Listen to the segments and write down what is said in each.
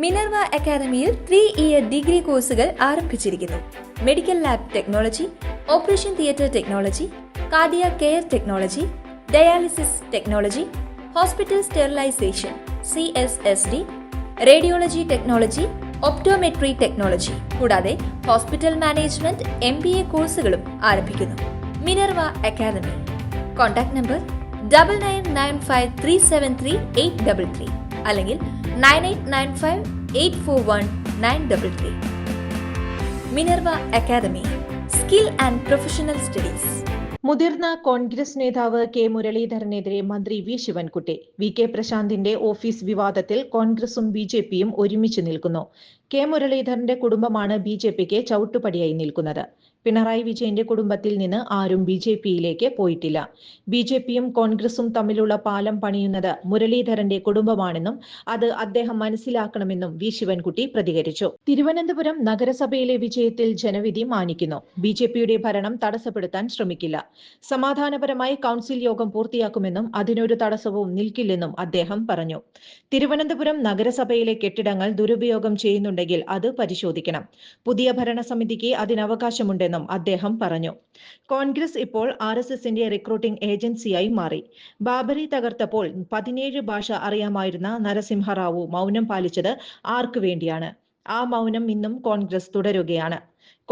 Minerva അക്കാദമിയിൽ 3-ഇയർ degree കോഴ്സുകൾ ആരംഭിച്ചിരിക്കുന്നു. Medical lab technology, operation theatre technology, cardiac care technology, dialysis technology, hospital sterilisation CSSD, radiology technology, optometry technology കൂടാതെ hospital management MBA കോഴ്സുകളും ആരംഭിക്കുന്നു. Minerva academy. Contact number 9995373833 അല്ലെങ്കിൽ 9895841933. Minerva academy, skill and professional studies. മുതിർന്ന കോൺഗ്രസ് നേതാവ് K മുരളീധരനെതിരെ മന്ത്രി V Sivankutty. VK പ്രശാന്തിന്റെ office വിവാദത്തിൽ കോൺഗ്രസും BJPയും ഒരുമിച്ച് നിൽക്കുന്നു. കെ മുരളീധരന്റെ കുടുംബമാണ് BJPക്ക് ചവിട്ടുപടിയായി നിൽക്കുന്നത്. പിണറായി വിജയന്റെ കുടുംബത്തിൽ നിന്ന് ആരും BJPയിലേക്ക് പോയിട്ടില്ല. BJPയും കോൺഗ്രസും തമ്മിലുള്ള പാലം പണിയുന്നത് മുരളീധരന്റെ കുടുംബമാണെന്നും അത് അദ്ദേഹം മനസ്സിലാക്കണമെന്നും വി ശിവൻകുട്ടി പ്രതികരിച്ചു. തിരുവനന്തപുരം നഗരസഭയിലെ വിജയത്തിൽ ജനവിധി മാനിക്കുന്നു. BJPയുടെ ഭരണം തടസ്സപ്പെടുത്താൻ ശ്രമിക്കില്ല. സമാധാനപരമായി കൗൺസിൽ യോഗം പൂർത്തിയാക്കുമെന്നും അതിനൊരു തടസ്സവും നിൽക്കില്ലെന്നും അദ്ദേഹം പറഞ്ഞു. തിരുവനന്തപുരം നഗരസഭയിലെ കെട്ടിടങ്ങൾ ദുരുപയോഗം ചെയ്യുന്നുണ്ടെങ്കിൽ അത് പരിശോധിക്കണം. പുതിയ ഭരണസമിതിക്ക് അതിനവകാശമുണ്ടെന്നും അദ്ദേഹം പറഞ്ഞു. കോൺഗ്രസ് ഇപ്പോൾ RSSന്റെ റിക്രൂട്ടിംഗ് ഏജൻസിയായി മാറി. ബാബരി തകർത്തപ്പോൾ 17 ഭാഷ അറിയാമായിരുന്ന നരസിംഹറാവു മൗനം പാലിച്ചത് ആർക്കു വേണ്ടിയാണ്? ആ മൗനം ഇന്നും കോൺഗ്രസ് തുടരുകയാണ്.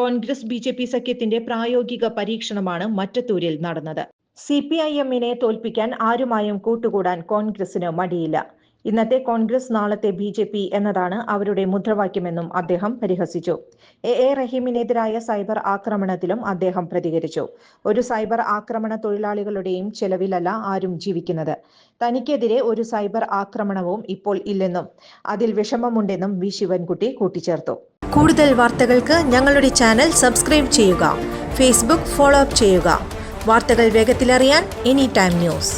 കോൺഗ്രസ് BJP സഖ്യത്തിന്റെ പ്രായോഗിക പരീക്ഷണമാണ് മറ്റത്തൂരിൽ നടന്നത്. CPIMനെ തോൽപ്പിക്കാൻ ആരുമായും കൂട്ടുകൂടാൻ കോൺഗ്രസിന് മടിയില്ല. ഇന്നത്തെ കോൺഗ്രസ് നാളത്തെ BJP എന്നതാണ് അവരുടെ മുദ്രാവാക്യമെന്നും അദ്ദേഹം പരിഹസിച്ചു. AA റഹീമിനെതിരായ സൈബർ ആക്രമണത്തിലും അദ്ദേഹം പ്രതികരിച്ചു. ഒരു സൈബർ ആക്രമണ തൊഴിലാളികളുടെയും ചെലവിലല്ല ആരും ജീവിക്കുന്നത്. തനിക്കെതിരെ ഒരു സൈബർ ആക്രമണവും ഇപ്പോൾ ഇല്ലെന്നും അതിൽ വിഷമമുണ്ടെന്നും വി ശിവൻകുട്ടി കൂട്ടിച്ചേർത്തു. കൂടുതൽ വാർത്തകൾക്ക് ഞങ്ങളുടെ ചാനൽ സബ്സ്ക്രൈബ് ചെയ്യുക. Facebook ഫോളോ അപ്പ് ചെയ്യുക. വാർത്തകൾ വേഗത്തിലറിയാൻ Anytime News.